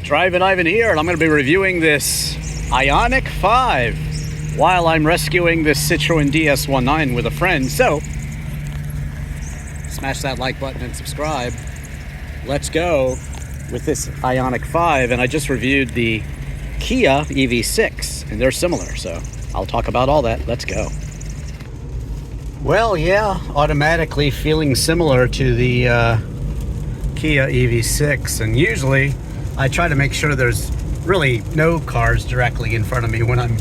Drivin Ivan here, and I'm going to be reviewing this Ioniq 5 while I'm rescuing this Citroen DS19 with a friend. So, smash that like button and subscribe. Let's go with this Ioniq 5, and I just reviewed the Kia EV6, and they're similar, so I'll talk about all that. Let's go. Well, yeah, automatically feeling similar to the Kia EV6, and usually I try to make sure there's really no cars directly in front of me when I'm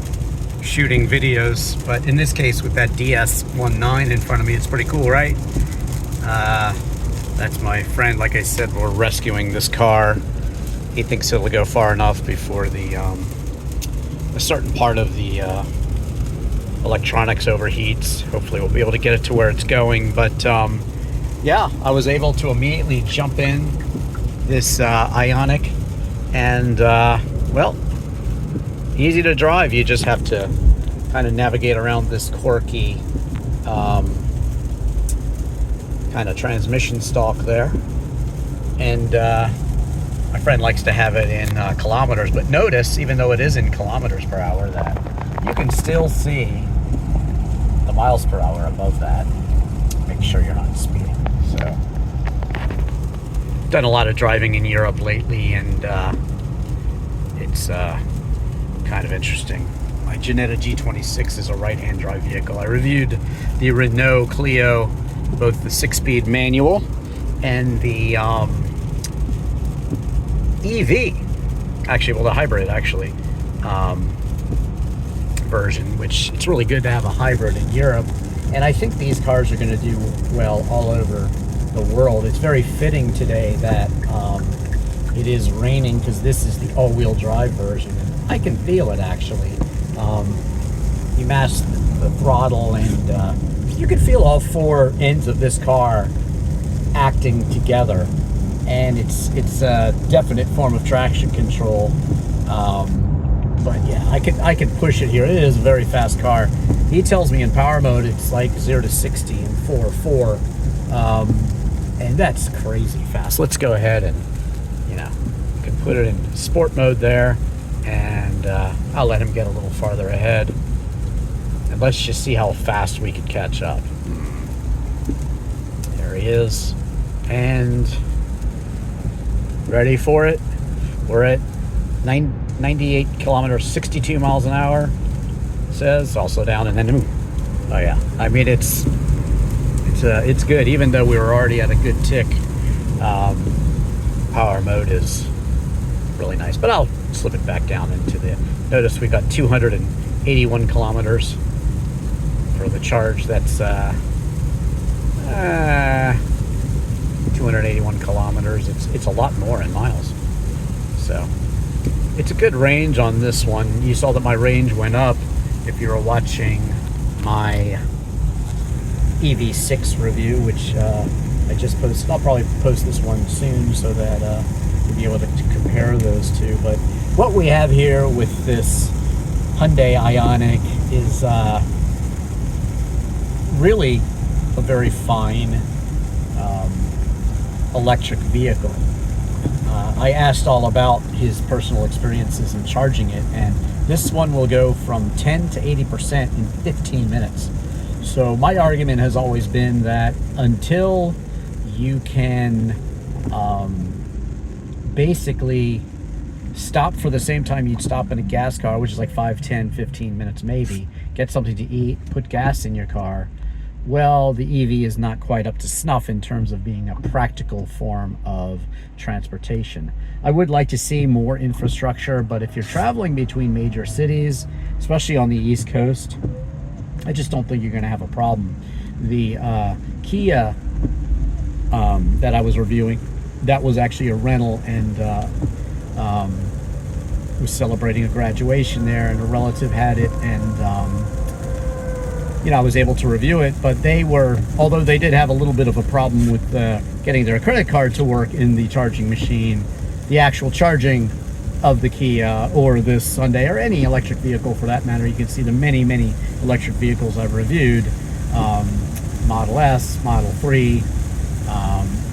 shooting videos, but in this case with that DS19 in front of me, it's pretty cool, right? That's my friend. Like I said, we're rescuing this car. He thinks it'll go far enough before a certain part of the electronics overheats. Hopefully we'll be able to get it to where it's going, but yeah, I was able to immediately jump in this Ioniq, and well, easy to drive. You just have to kind of navigate around this quirky kind of transmission stalk there, and my friend likes to have it in kilometers, but notice, even though it is in kilometers per hour, that you can still see the miles per hour above that. Make sure you're not speeding. So, done a lot of driving in Europe lately, and it's kind of interesting. My Jetta G26 is a right-hand drive vehicle. I reviewed the Renault Clio, both the 6-speed manual and the EV, actually, well, the hybrid actually version, which it's really good to have a hybrid in Europe, and I think these cars are going to do well all over the world. It's very fitting today that it is raining, because this is the all-wheel drive version, and I can feel it actually. You mash the throttle, and you can feel all four ends of this car acting together, and it's a definite form of traction control. But yeah, I can push it here. It is a very fast car. He tells me in power mode it's like 0 to 60 in 4.4, and that's crazy fast. Let's go ahead and, you know, you can put it in sport mode there, and I'll let him get a little farther ahead, and let's just see how fast we can catch up. There he is, and ready for it. We're at 98 kilometers, 62 miles an hour, it says. I'll slow down, and then, oh yeah, I mean, it's good, even though we were already at a good tick. Power mode is really nice, but I'll slip it back down into the, notice we got 281 kilometers for the charge. That's 281 kilometers. It's a lot more in miles, so it's a good range on this one. You saw that my range went up if you were watching my EV6 review, which I just posted. I'll probably post this one soon so that you'll be able to compare those two. But what we have here with this Hyundai Ioniq is really a very fine electric vehicle. I asked all about his personal experiences in charging it, and this one will go from 10 to 80% in 15 minutes. So my argument has always been that until you can basically stop for the same time you'd stop in a gas car, which is like 5, 10, 15 minutes maybe, get something to eat, put gas in your car, well, the EV is not quite up to snuff in terms of being a practical form of transportation. I would like to see more infrastructure, but if you're traveling between major cities, especially on the East Coast, I just don't think you're going to have a problem. The Kia that I was reviewing, that was actually a rental, and was celebrating a graduation there, and a relative had it, and you know, I was able to review it, but they were, although they did have a little bit of a problem with getting their credit card to work in the charging machine, the actual charging of the Kia or this Hyundai or any electric vehicle for that matter, you can see the many electric vehicles I've reviewed, Model S, Model 3,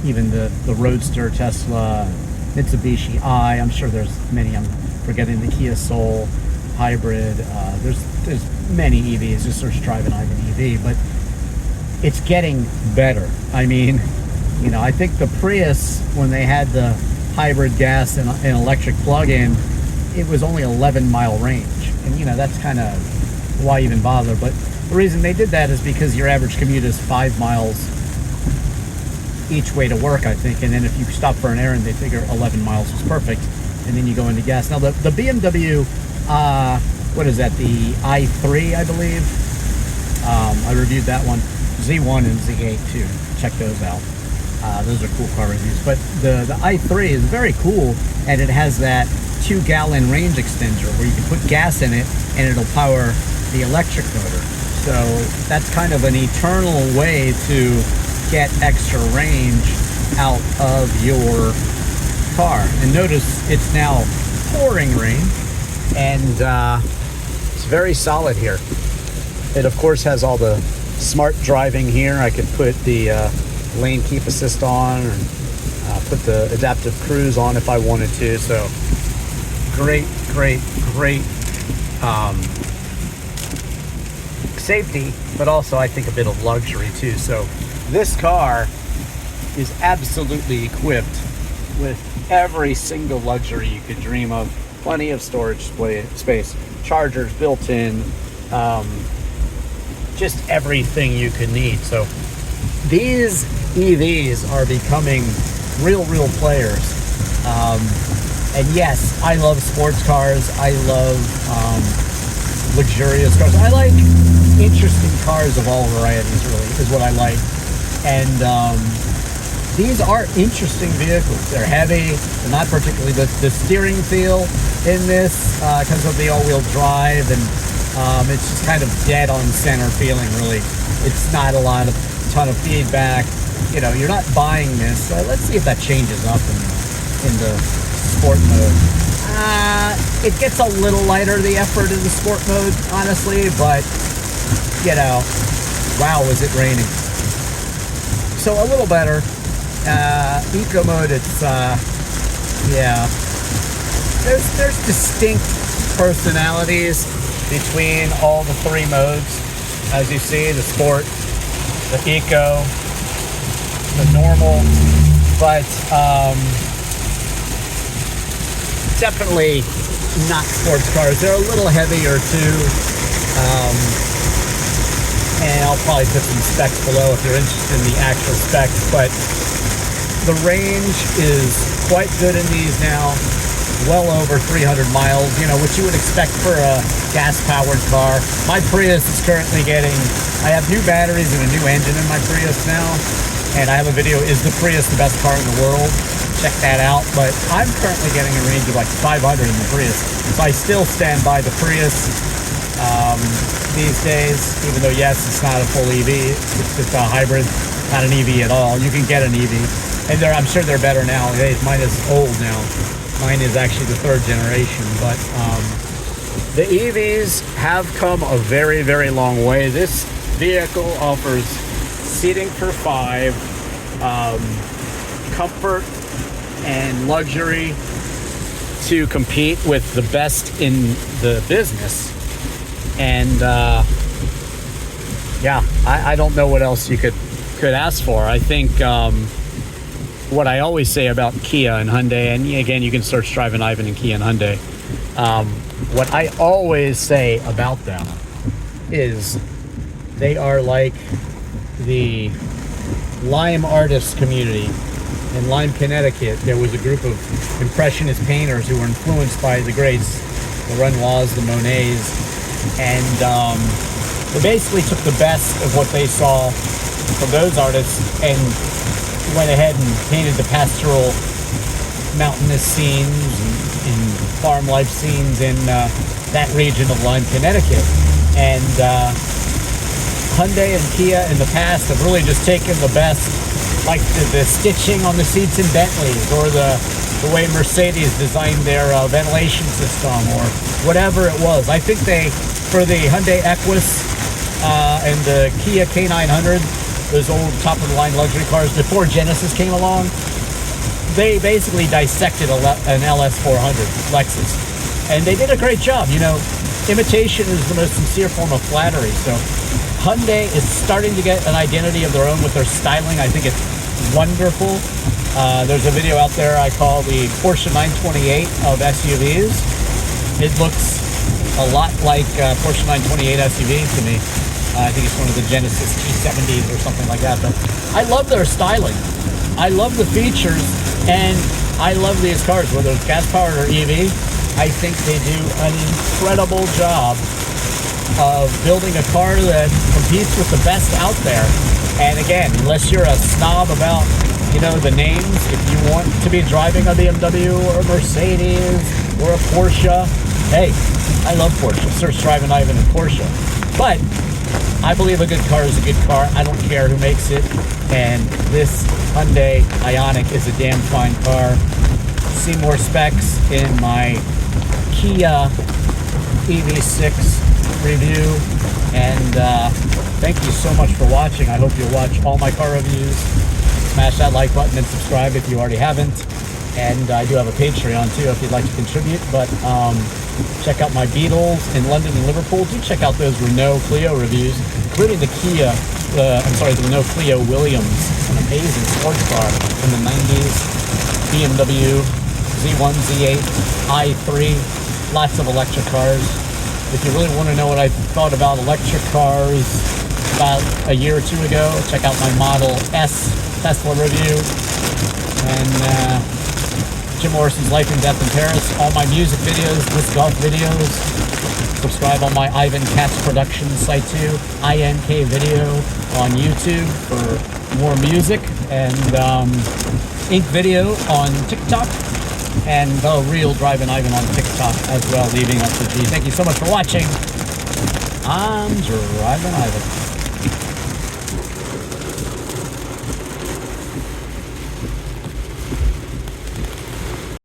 even the Roadster Tesla, Mitsubishi I'm sure there's many. I'm forgetting the Kia Soul hybrid. There's many EVs. Just search Drivin Ivan EV, but it's getting better. I mean, I think the Prius, when they had the hybrid gas and electric plug-in, it was only 11-mile range, and that's kind of why even bother. But the reason they did that is because your average commute is 5 miles each way to work, I think, and then if you stop for an errand, they figure 11 miles is perfect, and then you go into gas. Now the BMW, what is that, the i3, I believe, I reviewed that one, Z1 and Z8 too, check those out. Those are cool car reviews, but the i3 is very cool, and it has that 2-gallon range extender where you can put gas in it and it'll power the electric motor. So that's kind of an eternal way to get extra range out of your car. And notice it's now pouring rain, and it's very solid here. It of course has all the smart driving here. I could put the lane keep assist on, and put the adaptive cruise on if I wanted to. So great safety, but also I think a bit of luxury too. So this car is absolutely equipped with every single luxury you could dream of. Plenty of storage space, chargers built in, just everything you could need. So these EVs are becoming real players. And yes, I love sports cars. I love luxurious cars. I like interesting cars of all varieties, really, is what I like. And these are interesting vehicles. They're heavy. They're not particularly, the steering feel in this, because of the all-wheel drive, and it's just kind of dead on center feeling, really. It's not a ton of feedback. You're not buying this. Let's see if that changes up in the sport mode. It gets a little lighter, the effort in the sport mode, honestly, but wow, is it raining. So a little better. Eco mode, it's yeah. There's distinct personalities between all the three modes. As you see, the sport, the eco, the normal, but definitely not sports cars. They're a little heavier too. And I'll probably put some specs below if you're interested in the actual specs, but the range is quite good in these now. Well over 300 miles, what you would expect for a gas-powered car. My Prius is currently I have new batteries and a new engine in my Prius now, and I have a video, is the Prius the best car in the world? Check that out. But I'm currently getting a range of like 500 in the Prius, so I still stand by the Prius these days, even though yes, it's not a full EV, it's just a hybrid, not an EV at all. You can get an EV, and I'm sure they're better now. Mine is old now. Mine is actually the third generation, but the EVs have come a very long way. This vehicle offers seating for 5, comfort and luxury to compete with the best in the business. And yeah, I don't know what else you could ask for. I think what I always say about Kia and Hyundai, and again, you can search Drivin Ivan and Kia and Hyundai. What I always say about them is they are like the Lime artists community. In Lime, Connecticut, there was a group of impressionist painters who were influenced by the greats, the Renoirs, the Monets, and they basically took the best of what they saw from those artists and went ahead and painted the pastoral mountainous scenes and farm life scenes in that region of Lime, Connecticut. And Hyundai and Kia in the past have really just taken the best, like the stitching on the seats in Bentleys, or the way Mercedes designed their ventilation system, or whatever it was. I think for the Hyundai Equus and the Kia K900, those old top-of-the-line luxury cars, before Genesis came along, they basically dissected an LS400 Lexus, and they did a great job. You know, imitation is the most sincere form of flattery. So Hyundai is starting to get an identity of their own with their styling. I think it's wonderful. There's a video out there I call the Porsche 928 of SUVs. It looks a lot like Porsche 928 SUV to me. I think it's one of the Genesis T70s or something like that. But I love their styling. I love the features, and I love these cars, whether it's gas-powered or EV. I think they do an incredible job of building a car that competes with the best out there. And again, unless you're a snob about, you know, the names, if you want to be driving a BMW or a Mercedes or a Porsche, hey, I love Porsche. Search Drivin Ivan and Porsche. But I believe a good car is a good car. I don't care who makes it. And this Hyundai Ioniq is a damn fine car. See more specs in my Kia EV6 review. And thank you so much for watching. I hope you'll watch all my car reviews. Smash that like button and subscribe if you already haven't. And I do have a Patreon too if you'd like to contribute. But check out my Beatles in London and Liverpool. Do check out those Renault Clio reviews, including the the Renault Clio Williams, an amazing sports car from the 90s. BMW Z1, Z8, i3, lots of electric cars. If you really want to know what I thought about electric cars about a year or two ago, check out my Model S Tesla review. And Jim Morrison's Life and Death in Paris, all my music videos, disc golf videos. Subscribe on my IvanKatzProductions site too, INKvideo on YouTube for more music, and INKvideo on TikTok, and the real Drivin Ivan on TikTok as well, leaving up the G. Thank you so much for watching. I'm Drivin Ivan.